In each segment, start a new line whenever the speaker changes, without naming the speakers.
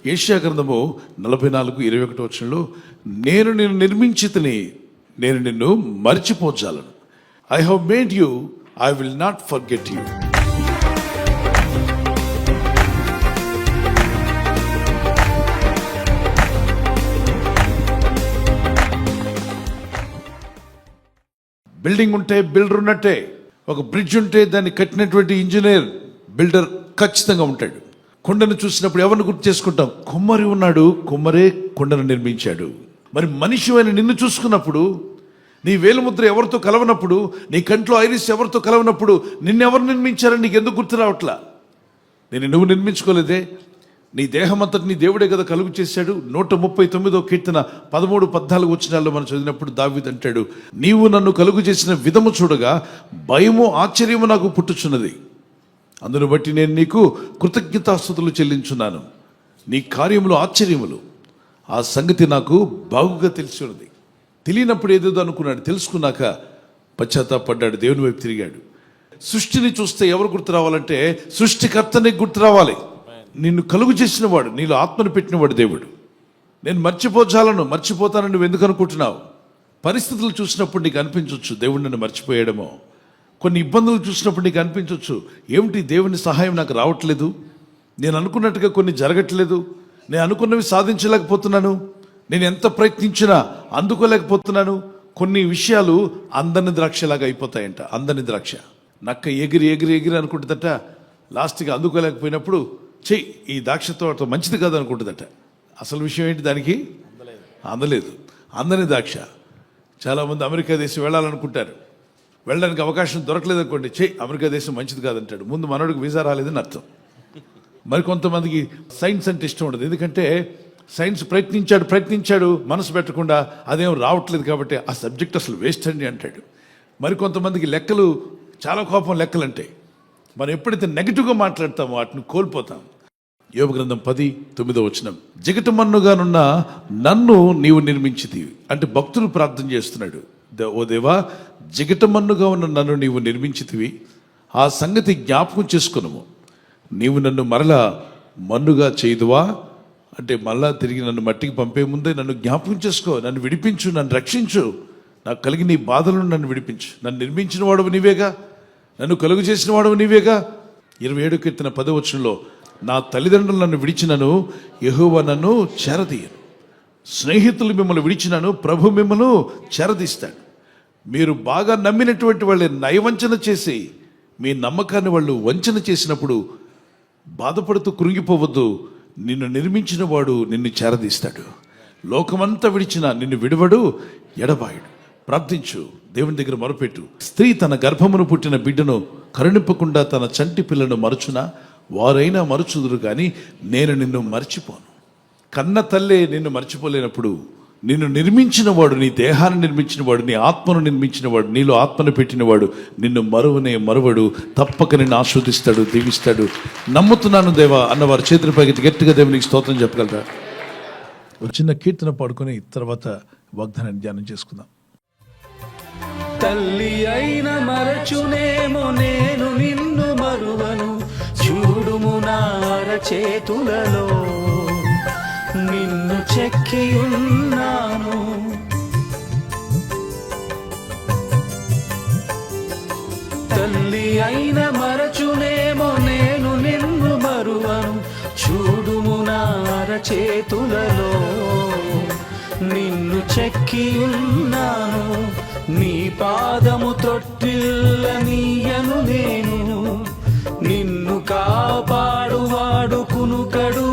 యెషయా గ్రంథము 44:21 నేను నిన్ను నిర్మించితిని, నేను నిన్ను మర్చిపోజాలను. I have made you, I will not forget you. Building ఉంటే బిల్డర్ ఉన్నట్టే, ఒక బ్రిడ్జ్ ఉంటే దాన్ని కట్టినటువంటి ఇంజనీర్ బిల్డర్ ఖచ్చితంగా ఉంటాడు. కొండను చూసినప్పుడు ఎవరిని గుర్తు చేసుకుంటాం? కుమ్మరి ఉన్నాడు, కుమ్మరే కొండను నిర్మించాడు. మరి మనిషి అని నిన్ను చూసుకున్నప్పుడు, నీ వేలుముద్ర ఎవరితో కలవనప్పుడు, నీ కంట్లో ఐరిస్ ఎవరితో కలవనప్పుడు నిన్నెవరు నిర్మించారని నీకు ఎందుకు గుర్తు రావట్లా? నేను నువ్వు నిర్మించుకోలేదే. నీ దేహం అంతటిని దేవుడే కదా కలుగు చేశాడు. 139వ కీర్తన 13-14 వచనాల్లో మనం చదివినప్పుడు దావీదు అంటాడు, నీవు నన్ను కలుగు చేసిన విధము చూడగా భయము ఆశ్చర్యము నాకు పుట్టుచున్నది. అందును బట్టి నేను నీకు కృతజ్ఞతాస్తుతులు చెల్లించున్నాను. నీ కార్యములు ఆశ్చర్యములు, ఆ సంగతి నాకు బాగుగా తెలిసి ఉన్నది. తెలియనప్పుడు ఏదేదో అనుకున్నాడు, తెలుసుకున్నాక పశ్చాత్తాపడ్డాడు, దేవుని వైపు తిరిగాడు. సృష్టిని చూస్తే ఎవరు గుర్తు రావాలంటే సృష్టికర్తనే గుర్తు రావాలి. నిన్ను కలుగు చేసిన వాడు, నీలో ఆత్మను పెట్టినవాడు దేవుడు. నేను మర్చిపోతానని నువ్వు ఎందుకు అనుకుంటున్నావు? పరిస్థితులు చూసినప్పుడు నీకు అనిపించవచ్చు దేవుడు నన్ను మర్చిపోయాడేమో. కొన్ని ఇబ్బందులు చూసినప్పుడు నీకు అనిపించవచ్చు, ఏమిటి దేవుని సహాయం నాకు రావట్లేదు, నేను అనుకున్నట్టుగా కొన్ని జరగట్లేదు, నేను అనుకున్నవి సాధించలేకపోతున్నాను, నేను ఎంత ప్రయత్నించినా అందుకోలేకపోతున్నాను. కొన్ని విషయాలు అందని ద్రాక్షలాగా అయిపోతాయంట. అందని ద్రాక్ష నక్క ఎగిరి ఎగిరి ఎగిరి అనుకుంటుందట, లాస్ట్గా అందుకోలేకపోయినప్పుడు చెయ్యి ఈ ద్రాక్ష తోట మంచిది కాదు అనుకుంటుందట. అసలు విషయం ఏంటి? దానికి అందలేదు. అందని ద్రాక్ష. చాలామంది అమెరికా దేశం వెళ్ళాలనుకుంటారు, వెళ్ళడానికి అవకాశం దొరకలేదు అనుకోండి, అమెరికా దేశం మంచిది కాదంటాడు. ముందు మనోడికి వీసా రాలేదని అర్థం. మరి కొంతమందికి సైన్స్ అంటే ఇష్టం ఉండదు, ఎందుకంటే సైన్స్ ప్రయత్నించాడు మనసు పెట్టకుండా అదేం రావట్లేదు కాబట్టి ఆ సబ్జెక్ట్ అసలు వేస్ట్ అండి అంటాడు. మరి కొంతమందికి లెక్కలు చాలా కోపం, లెక్కలంటే మనం ఎప్పుడైతే నెగిటివ్గా మాట్లాడతామో వాటిని కోల్పోతాం. యోబు గ్రంథం 10:9 జిగటమన్నుగానున్న నన్ను నీవు నిర్మించితివి అంటే భక్తులు ప్రార్థన చేస్తున్నాడు, ఓ దేవా జిగటమన్నుగా ఉన్న నన్ను నీవు నిర్మించితివి, ఆ సంగతి జ్ఞాపకం చేసుకున్నాము. నీవు నన్ను మరలా మన్నుగా చేయుదువా అంటే మళ్ళా తిరిగి నన్ను మట్టికి పంపే ముందే నన్ను జ్ఞాపకం చేసుకో, నన్ను విడిపించు, నన్ను రక్షించు, నాకు కలిగి నీ బాధలను నన్ను విడిపించు. నన్ను నిర్మించిన వాడవు నీవేగా, నన్ను కలుగు చేసిన వాడవు నీవేగా. 27 కీర్తన 10 నా తల్లిదండ్రులు నన్ను విడిచినను యెహోవా నన్ను చేరదీయను, స్నేహితులు మిమ్మల్ని విడిచినను ప్రభు మిమ్మల్ని చేరదీస్తాడు. మీరు బాగా నమ్మినటువంటి వాళ్ళని నయవంచన చేసి మీ నమ్మకాన్ని వాళ్ళు వంచన చేసినప్పుడు బాధపడుతూ కృంగిపోవద్దు. నిన్ను నిర్మించిన వాడు నిన్ను చేరదీస్తాడు. లోకమంతా విడిచిన నిన్ను విడవడు, ఎడబాయుడు. ప్రార్థించు, దేవుని దగ్గర మొరపెట్టు. స్త్రీ తన గర్భమును పుట్టిన బిడ్డను కరుణింపకుండా తన చంటి పిల్లను మరచునా? వారైనా మరచుదురు కానీ నేను నిన్ను మర్చిపోను. కన్న తల్లే నిన్ను మర్చిపోలేనప్పుడు నిన్ను నిర్మించిన వాడు, నీ దేహాన్ని నిర్మించిన వాడు, నీ ఆత్మను నిర్మించిన వాడు, నీలో ఆత్మను పెట్టినవాడు నిన్ను మరువడు. తప్పక నిన్ను ఆస్వాదిస్తాడు, దీవిస్తాడు. నమ్ముతున్నాను దేవా అన్నవారు చేతుల పైకి గట్టిగా దేవునికి స్తోత్రం చెప్పగలరా? ఒక చిన్న కీర్తన పాడుకొని తర్వాత వాగ్దానాన్ని ధ్యానం చేసుకుందాం.
తల్లి అయిన మరచునేమో నేను నిన్ను మరువను, చూడుము నా అరచేతులలో నిన్ను చెక్కి ఉన్నాను. తల్లి అయిన మరచునేమో నేను నిన్ను మరువను, చూడుము నా అరచేతులలో నిన్ను చెక్కి ఉన్నాను. నీ పాదము త్రొట్టిల్లనీయను నేను, నిన్ను కాపాడువాడు కునుకడు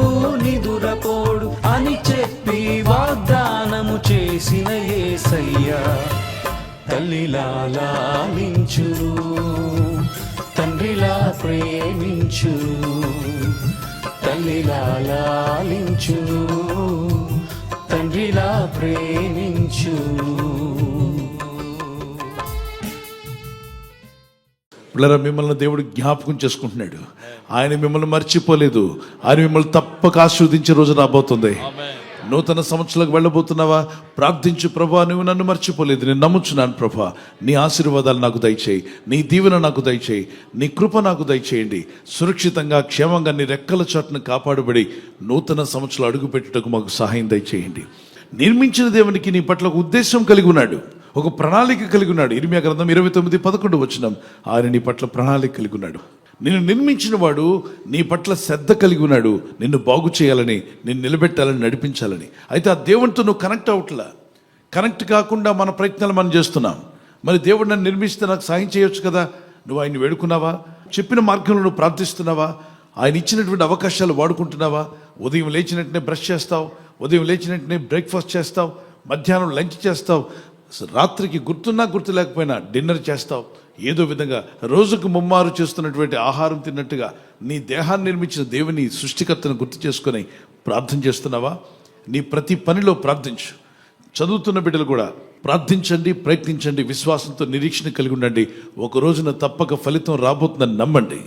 నిదురపోడు అని చెప్పి వాగ్దానము చేసిన యేసయ్యా తల్లిలా లాలించు, తండ్రిలా ప్రేమించు. తల్లిలా లాలించు, తండ్రిలా ప్రేమించు.
పిల్లరా, మిమ్మల్ని దేవుడు జ్ఞాపకం చేసుకుంటున్నాడు. ఆయన మిమ్మల్ని మర్చిపోలేదు. ఆయన మిమ్మల్ని తప్పక ఆశీర్వదించే రోజు రాబోతుంది. నూతన సంవత్సరాలకు వెళ్ళబోతున్నావా? ప్రార్థించు, ప్రభా నువ్వు నన్ను మర్చిపోలేదు, నేను నమ్ముచున్నాను ప్రభా, నీ ఆశీర్వాదాలు నాకు దయచేయి, నీ దీవెన నాకు దయచేయి, నీ కృప నాకు దయచేయండి. సురక్షితంగా క్షేమంగా నీ రెక్కల చాటును కాపాడబడి నూతన సంవత్సరాలు అడుగుపెట్టుటకు మాకు సహాయం దయచేయండి. నిర్మించిన దేవునికి నీ పట్ల ఒక ఉద్దేశం కలిగి ఉన్నాడు, ఒక ప్రణాళిక కలిగి ఉన్నాడు. ఇర్మియా గ్రంథం 29:11 వచనం, ఆయన నీ పట్ల ప్రణాళిక కలిగి ఉన్నాడు. నిన్ను నిర్మించిన వాడు నీ పట్ల శ్రద్ధ కలిగి ఉన్నాడు, నిన్ను బాగు చేయాలని, నిన్ను నిలబెట్టాలని, నడిపించాలని. అయితే ఆ దేవునితో నువ్వు కనెక్ట్ అవట్లా. కనెక్ట్ కాకుండా మన ప్రయత్నాలు మనం చేస్తున్నాం. మరి దేవుడు నన్ను నిర్మిస్తే నాకు సాయం చేయొచ్చు కదా? నువ్వు ఆయన్ని వేడుకున్నావా? చెప్పిన మార్గంలో నువ్వు ప్రార్థిస్తున్నావా? ఆయన ఇచ్చినటువంటి అవకాశాలు వాడుకుంటున్నావా? ఉదయం లేచిన వెంటనే బ్రష్ చేస్తావు, ఉదయం లేచిన వెంటనే బ్రేక్ఫాస్ట్ చేస్తావు, మధ్యాహ్నం లంచ్ చేస్తావు, రాత్రికి గుర్తున్నా గుర్తు లేకపోయినా డిన్నర్ చేస్తావు. ఏదో విధంగా రోజుకు ముమ్మారు చేస్తున్నటువంటి ఆహారం తిన్నట్టుగా నీ దేహాన్ని నిర్మించిన దేవుని సృష్టికర్తను గుర్తు చేసుకొని ప్రార్థన చేస్తున్నావా? నీ ప్రతి పనిలో ప్రార్థించు. చదువుతున్న బిడ్డలు కూడా ప్రార్థించండి, ప్రయత్నించండి, విశ్వాసంతో నిరీక్షణ కలిగి ఉండండి. ఒక రోజున తప్పక ఫలితం రాబోతుందని నమ్మండి.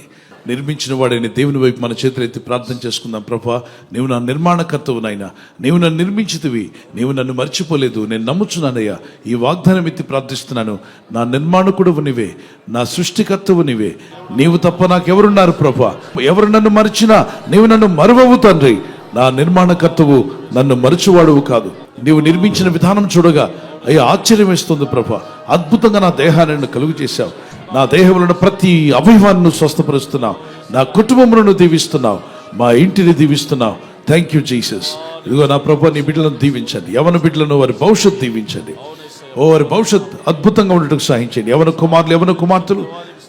నిర్మించిన వాడైన దేవుని వైపు మన చేతులెత్తి ప్రార్థన చేసుకుందాం. ప్రభా, నీవు నా నిర్మాణకర్తవు నాయనా, నీవు నన్ను నిర్మించితివి, నీవు నన్ను మర్చిపోలేదు, నేను నమ్ముచున్నానయ్యా. ఈ వాగ్దానం ఎత్తి ప్రార్థిస్తున్నాను. నా నిర్మాణకుడువు నీవే, నా సృష్టికర్తవు నీవే, నీవు తప్ప నాకెవరున్నారు ప్రభా? ఎవరు నన్ను మరిచినా నీవు నన్ను మరువవు తండ్రి. నా నిర్మాణకర్తవు, నన్ను మరచువాడువు కాదు. నీవు నిర్మించిన విధానం చూడగా అయ్యా ఆశ్చర్యం వేస్తుంది ప్రభా. అద్భుతంగా నా దేహాన్ని కలుగు చేశావు. నా దేహంలో ప్రతి అవయవాన్ని స్వస్థపరుస్తున్నావు, నా కుటుంబములను దీవిస్తున్నావు, మా ఇంటిని దీవిస్తున్నావు. Thank you Jesus. ఇదిగో నా ప్రభా, నీ బిడ్డలను దీవించండి. యవన బిడ్డలను వారి భవిష్యత్తు దీవించండి. వారి భవిష్యత్ అద్భుతంగా ఉండటం సహాయించండి. యవన కుమారులు, యవన కుమార్తెలు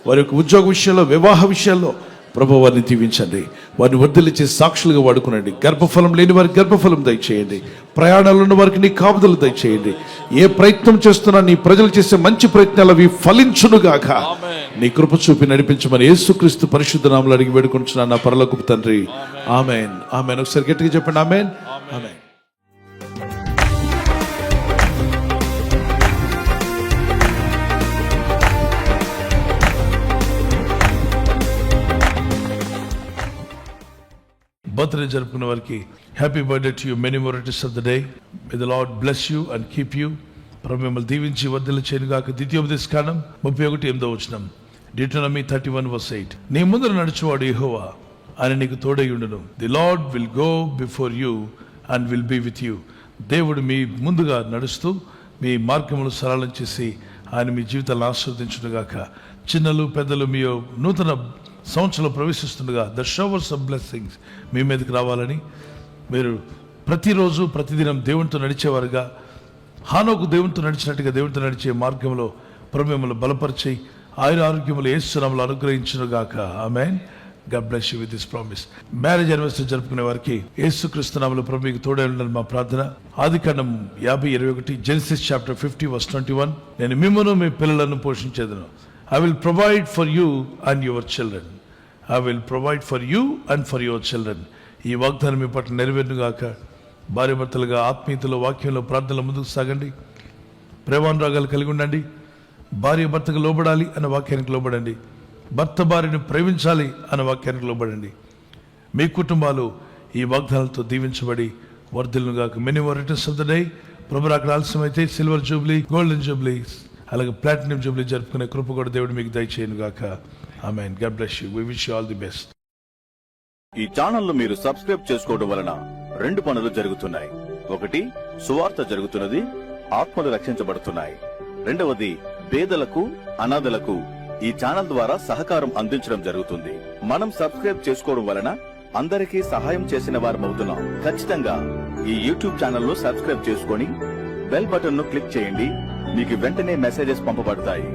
వారి యొక్క ఉద్యోగ విషయాల్లో, వివాహ విషయాల్లో ప్రభు వారిని దీవించండి. వారిని వర్ధిల్లించే సాక్షులుగా వాడుకునండి. గర్భఫలం లేని వారికి గర్భఫలం దయచేయండి. ప్రయాణాలు ఉన్న వారికి నీ కాపుదలు దయచేయండి. ఏ ప్రయత్నం చేస్తున్నా నీ ప్రజలు చేసే మంచి ప్రయత్నాలు అవి ఫలించునుగాక. నీ కృప చూపి నడిపించమని యేసుక్రీస్తు పరిశుద్ధ నామములో అడిగి వేడుకొంటున్నాను నా పరలోకపు తండ్రి. ఆమేన్, ఆమేన్. ఒకసారి గట్టిగా చెప్పండి ఆమేన్, ఆమేన్. బర్త్డే జరుపుకున్న వారికి happy birthday to you, many more returns of the day. May the lord bless you and keep you. ప్రభు మిమ్మల్ని దీవించి వర్ధిల్ల చేయనుగాక. ద్వితీయోపదేశకాండం 31:8 Deuteronomy 31:8. నీ ముందర నడుచువాడు యెహోవా, ఆయన నీకు తోడైయుండును. The lord will go before you and will be with you. దేవుడు మీ ముందుగా నడుస్తూ మీ మార్గములు సరళం చేసి ఆయన మీ జీవితాలను ఆశీర్వదించునుగాక. చిన్నలు పెద్దలు మీ నూతన సంవత్సరంలో ప్రవేశిస్తుండగా ద షవర్స్ ఆఫ్ బ్లెస్సింగ్స్ మీ మీదకి రావాలని, మీరు ప్రతిరోజు ప్రతిదినం దేవునితో నడిచేవారుగా, హానోకు దేవునితో నడిచినట్టుగా దేవునితో నడిచే మార్గంలో ప్రభు మిమ్మల్ని బలపరిచి ఆయుర ఆరోగ్యములు యేసు నామములో అనుగ్రహించునుగాక. ఆమేన్. God bless you with this promise. Marriage anniversary జరుపుకునే వారికి యేసుక్రీస్తు నామములో ప్రభు మీకు తోడై ఉండాలని మా ప్రార్థన. ఆదికాండం 50:21 Genesis chapter 50:21. నేను మిమ్మును మీ పిల్లలను పోషించేదను. I will provide for you and your children. I will provide for you and for your children. ఈ వాగ్దానం మీ పట్ల నెరవేరునుగాక. భార్య భర్తలుగా ఆత్మీయతలో, వాక్యంలో, ప్రార్థనలో ముందుకు సాగండి. ప్రేమానురాగాలు కలిగి ఉండండి. భార్య భర్తకు లోబడాలి అన్న వాక్యానికి లోబడండి. భర్త భార్యను ప్రేమించాలి అన్న వాక్యానికి లోబడండి. మీ కుటుంబాలు ఈ వాగ్దానాలతో దీవించబడి వర్ధిల్లునుగాక. Many more returns of the day. ప్రభు అక్కడ ఆలస్యమైతే సిల్వర్ జూబ్లీ, గోల్డెన్ జూబ్లీ, అలాగే ప్లాటినం జూబ్లీ జరుపుకునే కృప కూడా దేవుడు మీకు దయచేయనుగాక. ఆమేన్. God bless you. We wish you all the best.
ఈ ఛానల్ ను మీరు సబ్స్క్రైబ్ చేసుకోవడం వలన 2 పనులు జరుగుతున్నాయి. ఒకటి, సువార్త జరుగుతున్నది, ఆత్మలు రక్షించబడుతున్నాయి. రెండవది, పేదలకు, అనాథలకు ఈ ఛానల్ ద్వారా సహకారం అందించడం జరుగుతుంది. మనం సబ్స్క్రైబ్ చేసుకోవడం వలన అందరికీ సహాయం చేసిన వారమవుతున్నాం. ఖచ్చితంగా ఈ యూట్యూబ్ ఛానల్ ను సబ్స్క్రైబ్ చేసుకొని బెల్ బటన్ ను క్లిక్ చేయండి. మీకు వెంటనే మెసేజెస్ పంపబడతాయి.